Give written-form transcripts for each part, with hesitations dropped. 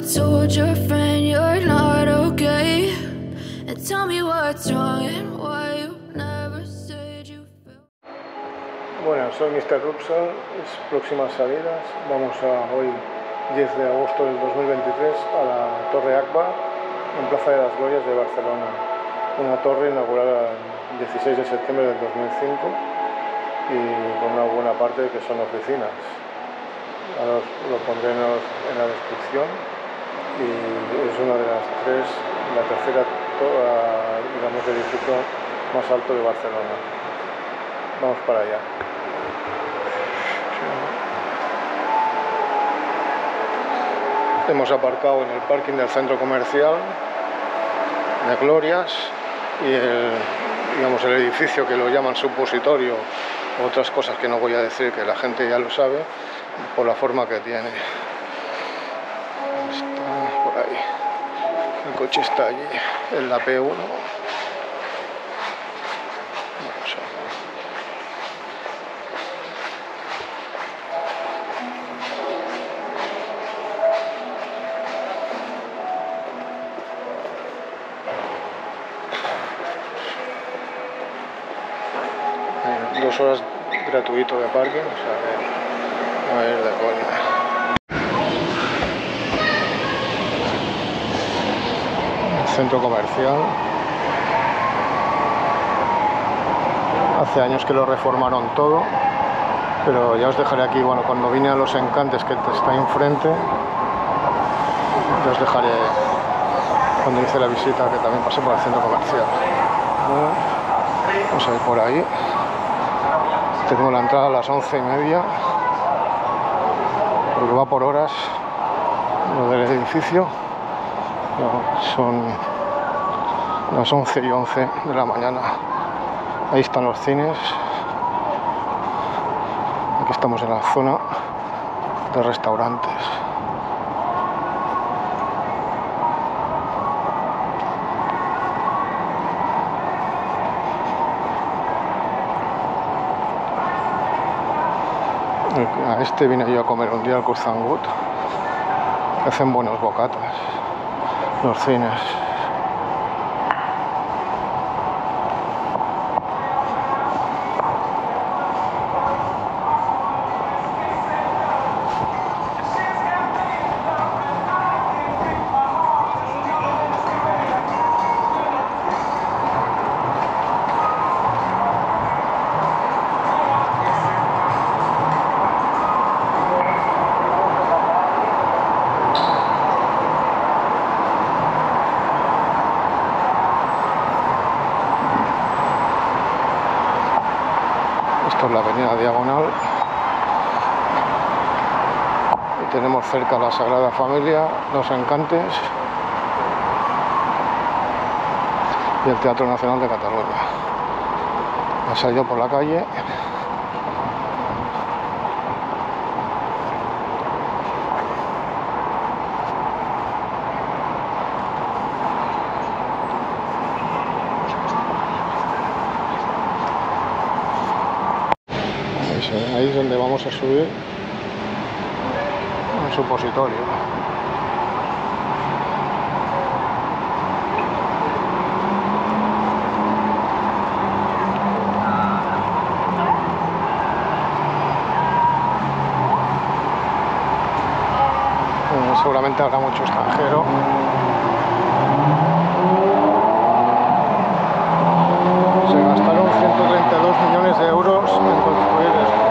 told your friend you're not okay? And tell me what's wrong and why you never said you felt. Bueno, soy Mr. Rupson, próximas salidas. Vamos a hoy, 10 de agosto del 2023, a la Torre Akbar, en Plaza de las Glorias de Barcelona. Una torre inaugurada el 16 de septiembre del 2005 y con una buena parte que son oficinas. Ahora lo pondré en la descripción, y es una de las tres, la tercera, digamos, edificio más alto de Barcelona. Vamos para allá. Hemos aparcado en el parking del centro comercial de Glorias y el edificio, que lo llaman supositorio, otras cosas que no voy a decir, que la gente ya lo sabe por la forma que tiene. Está por ahí, el coche está allí, en la P1. Vamos a ver. Hay 2 horas gratuito de parking, o sea que no va a ir de coña. Centro comercial. Hace años que lo reformaron todo, pero ya os dejaré aquí, bueno, cuando vine a Los Encantes, que está enfrente, ya os dejaré cuando hice la visita, que también pasé por el centro comercial. Vamos a ir por ahí. Tengo la entrada a las 11:30, porque va por horas lo del edificio. Son las 11:11 de la mañana. Ahí están los cines. Aquí estamos en la zona de restaurantes. A este vine yo a comer un día al Cruzangut, que hacen buenos bocatas. Los cines. Esto es la avenida Diagonal y tenemos cerca la Sagrada Familia, Los Encantes y el Teatro Nacional de Cataluña. Me he salido por la calle. Ahí es donde vamos a subir un supositorio. Seguramente habrá mucho extranjero. Se gastaron 132 millones de euros en construir esto.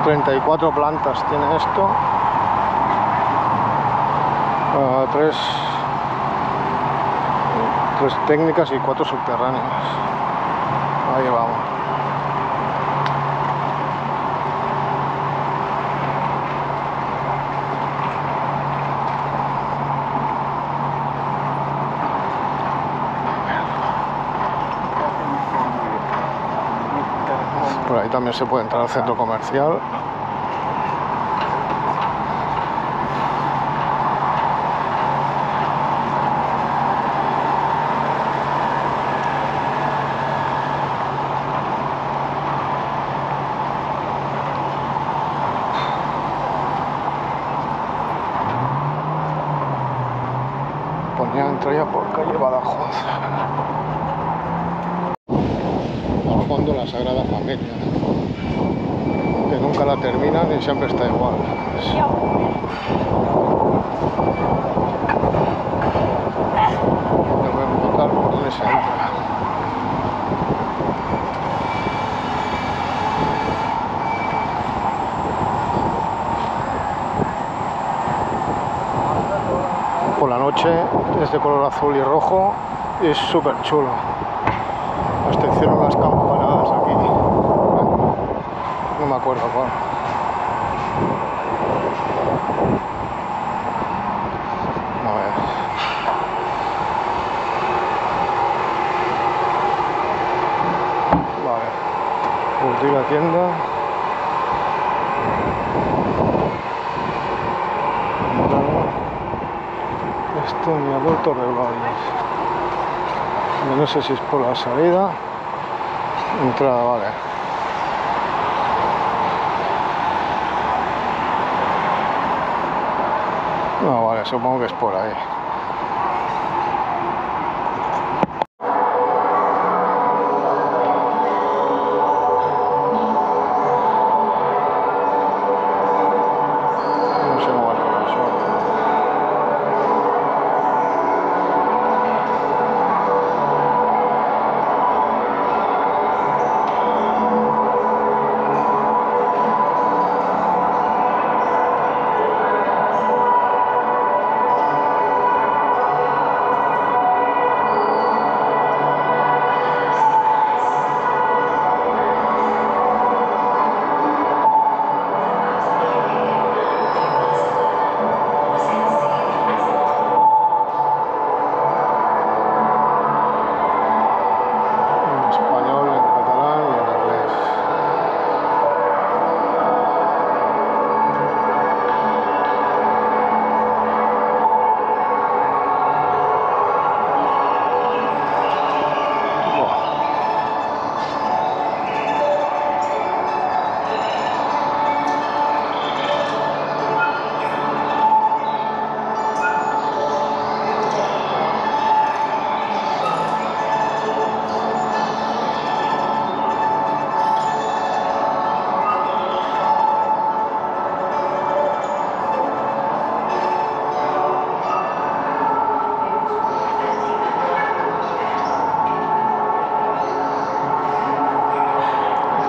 ...34 plantas tiene esto, 3 técnicas y 4 subterráneas. Ahí vamos. Por ahí también se puede entrar al centro comercial. Ponía entrada por calle Badajoz. Al fondo la Sagrada Familia, que nunca la terminan y siempre está igual. Te voy a contar por dónde se entra. Por la noche es de color azul y rojo y es súper chulo. Hasta hicieron las campanadas aquí. No me acuerdo cuál. A ver. Vale. Última tienda. Esto mi adulto Torreglorias. No sé si es por la salida. Entrada, vale. No, vale, supongo que es por ahí. No sé cómo va a ser eso.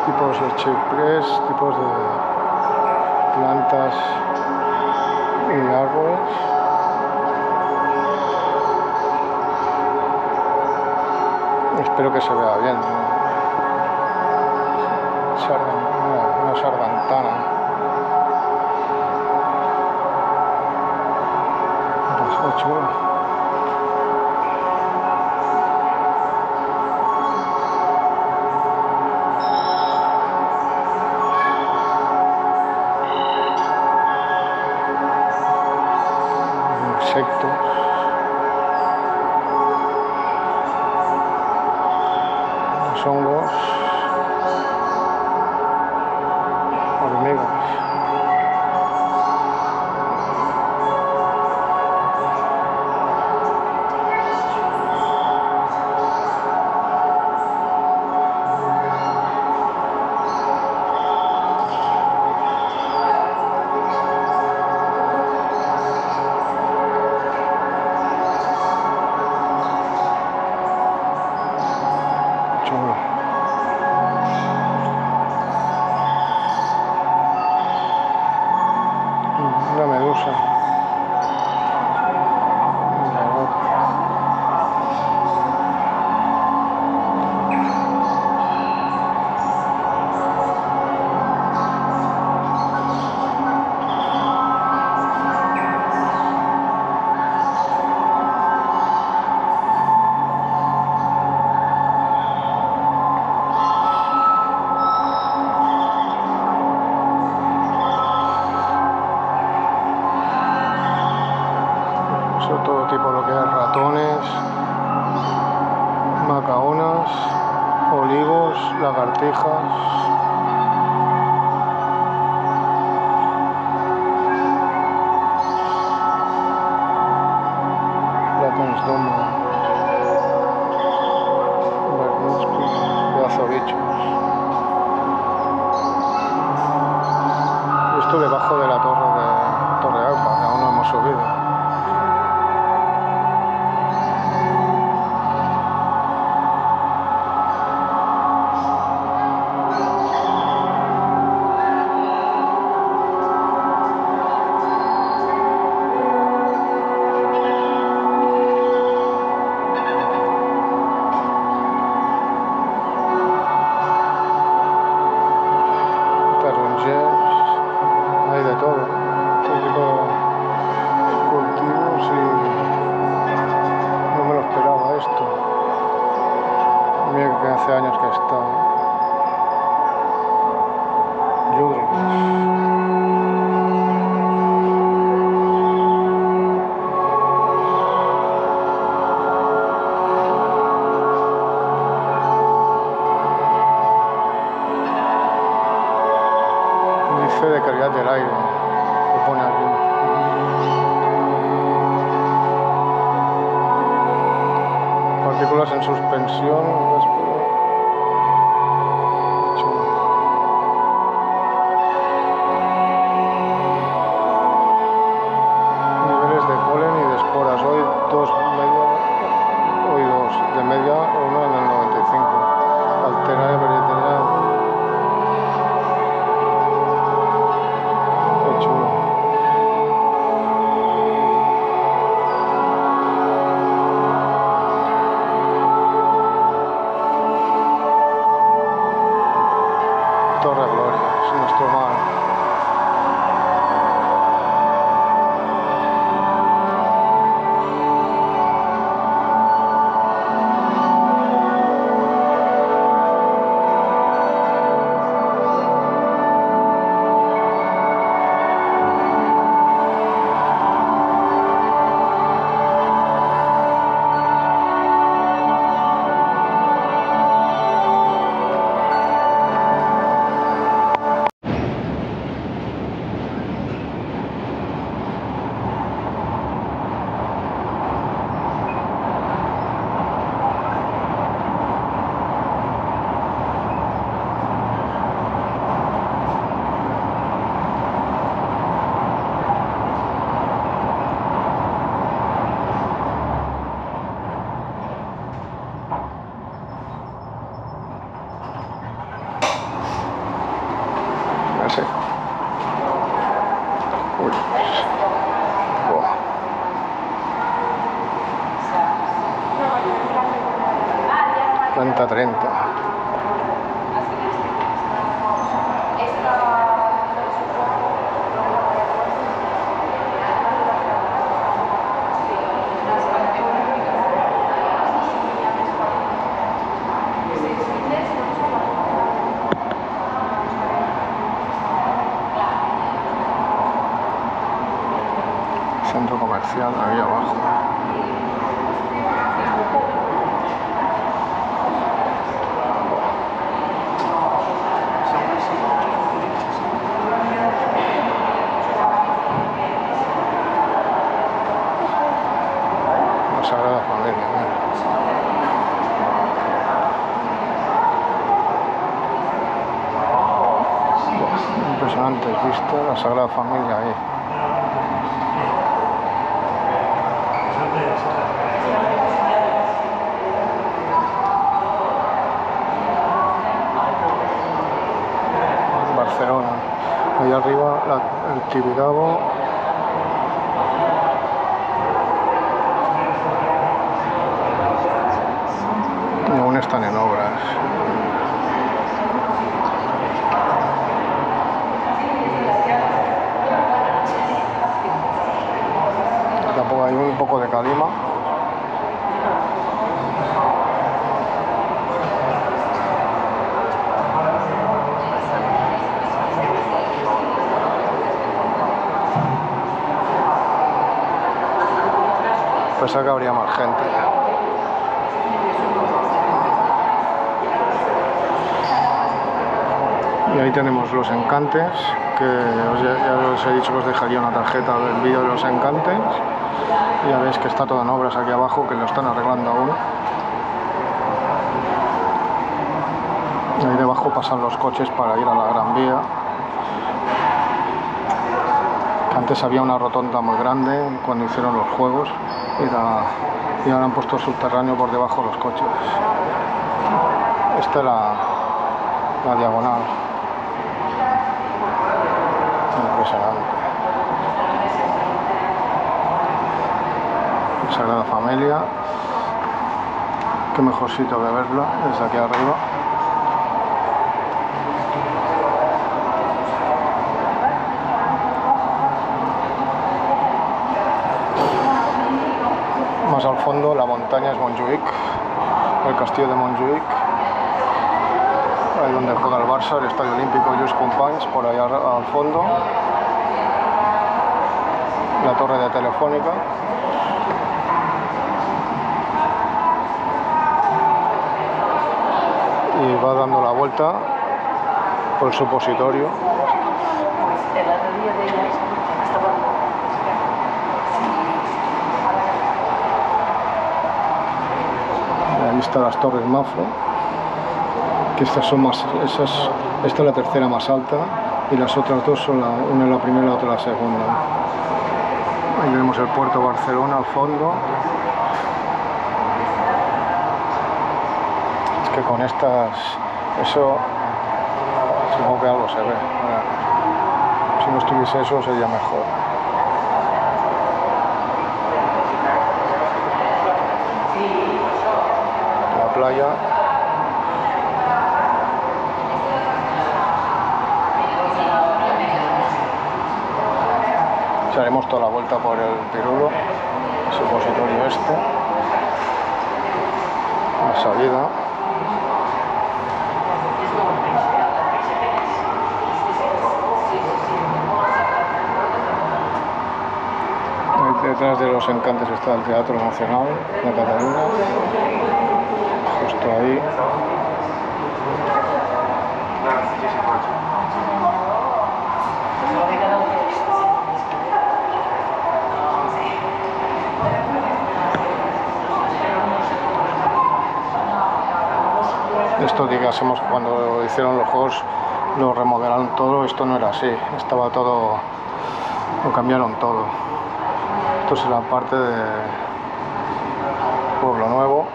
Tipos de chiprés, tipos de plantas y árboles. Espero que se vea bien. Una sargantana. Está chulo. Insectos, los hongos, hormigas. Una medusa. Todo tipo, lo que es ratones, macaonas, olivos, lagartijas. Konsdomo, Berninsky, Beazovichos. Esto debajo de la Torre Agba, que aún no hemos subido. Hay de todo tipo de cultivos y no me lo esperaba esto. Mira que hace años que está. Índice de calidad del aire, lo pone aquí. Partículas en suspensión. Niveles de polen y de esporas. Hoy dos de media, uno en el 95. Alterar vegetariana. Qué chulo. Torre Gloria, es nuestro mar. Así. Uy. Buah. Planta 30. Centro comercial ahí abajo. La Sagrada Familia, impresionantes vistas, la Sagrada Familia ahí. Barcelona, ahí arriba el Tibidabo. Y aún están en obras. Tampoco hay un poco de calima. Pensaba que habría más gente. Y ahí tenemos los encantes, que ya os he dicho que os dejaría una tarjeta del vídeo de los encantes. Ya veis que está todo en obras aquí abajo, que lo están arreglando aún. Ahí debajo pasan los coches para ir a la Gran Vía. Que antes había una rotonda muy grande cuando hicieron los juegos y ahora han puesto subterráneo por debajo los coches. Esta es la diagonal. Impresionante. Sagrada Familia. Qué mejor sitio que verla desde aquí arriba. Más al fondo la montaña es Montjuïc, el castillo de Montjuïc, ahí donde juega el Barça, el estadio olímpico Lluís Companys, por allá al fondo, la torre de Telefónica. Y va dando la vuelta por el supositorio. Ahí están las torres Mafre, que estas son más, esta es la tercera más alta y las otras dos son una la primera y la otra la segunda. Ahí vemos el puerto de Barcelona al fondo. Es que con estas, eso supongo que algo se ve. Si no estuviese eso sería mejor. La playa. Haremos toda la vuelta por el Pirulo, el supositorio este, la salida. Detrás de los Encantes está el Teatro Nacional de Cataluña, justo ahí. Esto, digásemos, cuando hicieron los juegos lo remodelaron todo, esto no era así, estaba todo, lo cambiaron todo. Esto es la parte de Pueblo Nuevo.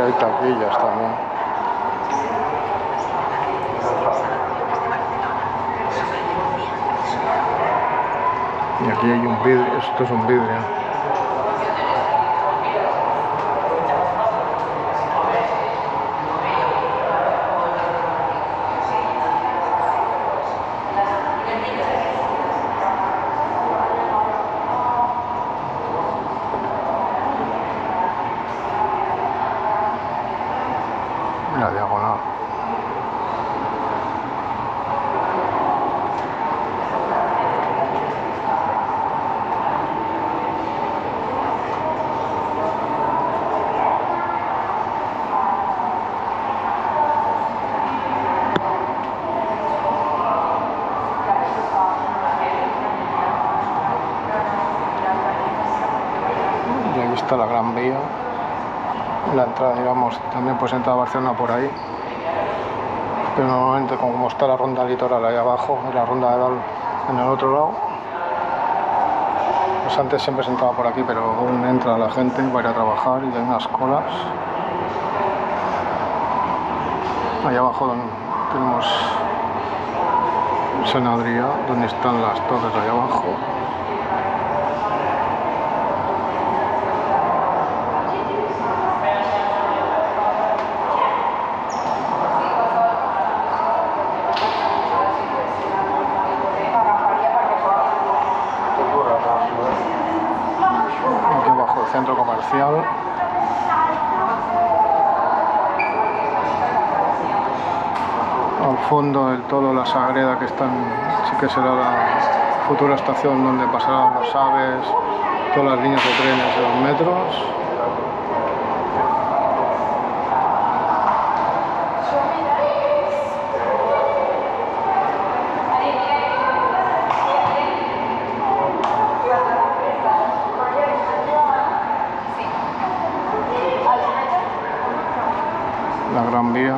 Hay taquillas también. Y aquí hay un vidrio, esto es un vidrio. La diagonal. Y ahí está la Gran Vía. La entrada, digamos, también puedes entrar a Barcelona por ahí, pero normalmente como está la ronda litoral ahí abajo y la ronda de Dalt en el otro lado, pues antes siempre se entraba por aquí, pero aún entra la gente para ir a trabajar y hay unas colas. Ahí abajo tenemos Sant Adrià, donde están las torres ahí abajo. el centro comercial. Al fondo del todo la Sagrera, que sí que será la futura estación donde pasarán los AVEs, todas las líneas de trenes de los metros. La Gran Vía.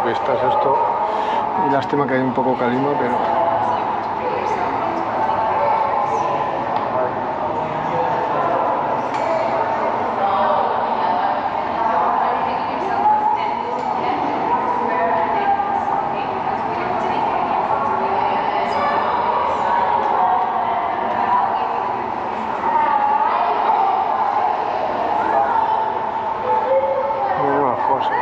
Vistas esto, y lástima que hay un poco calima, pero buenas cosas.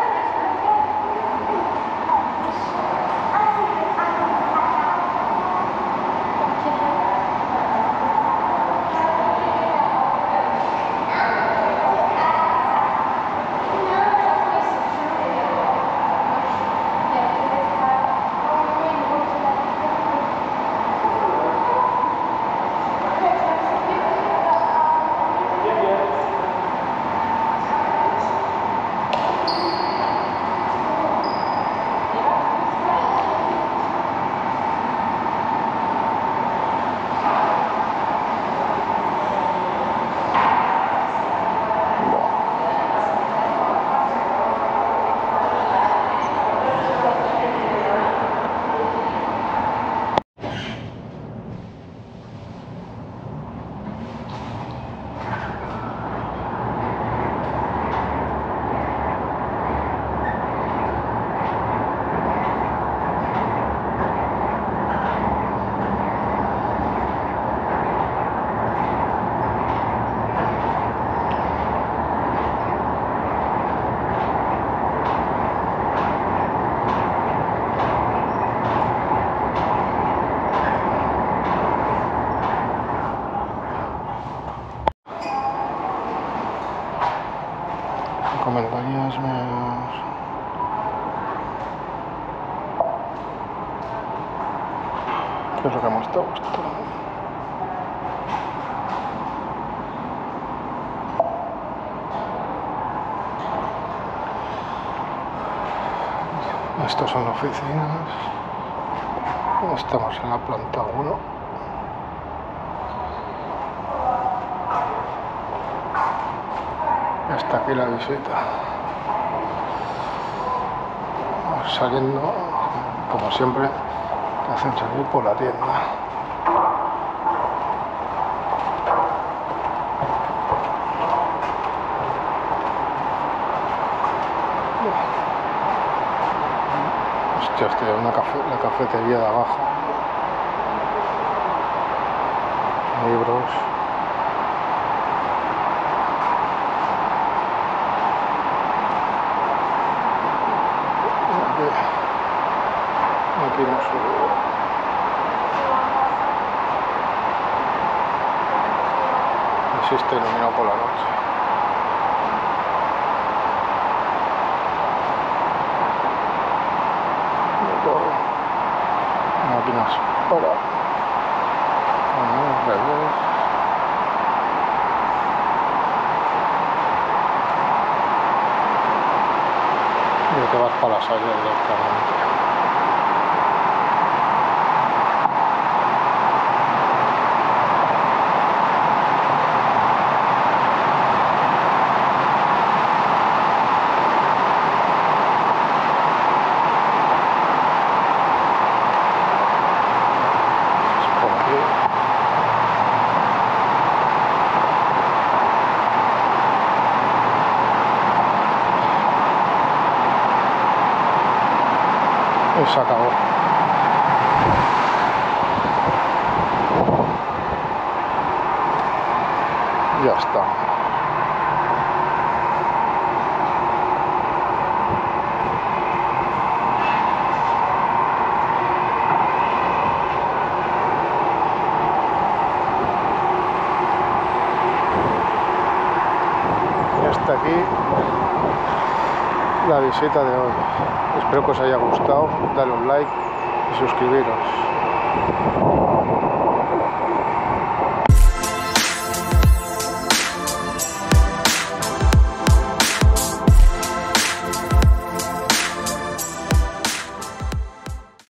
Comentarías menos. ¿Qué es lo que más te gusta? Estas son oficinas. Estamos en la planta 1. Hasta aquí la visita. Saliendo, como siempre, te hacen salir por la tienda. Hostia, estoy en la cafetería de abajo. Libros. Aquí no subo. Así está iluminado por la noche. Máquinas para revés. Y te vas para la salida directamente. y se acabó. Ya está. Y hasta aquí la visita de hoy. Espero que os haya gustado, dale un like y suscribiros.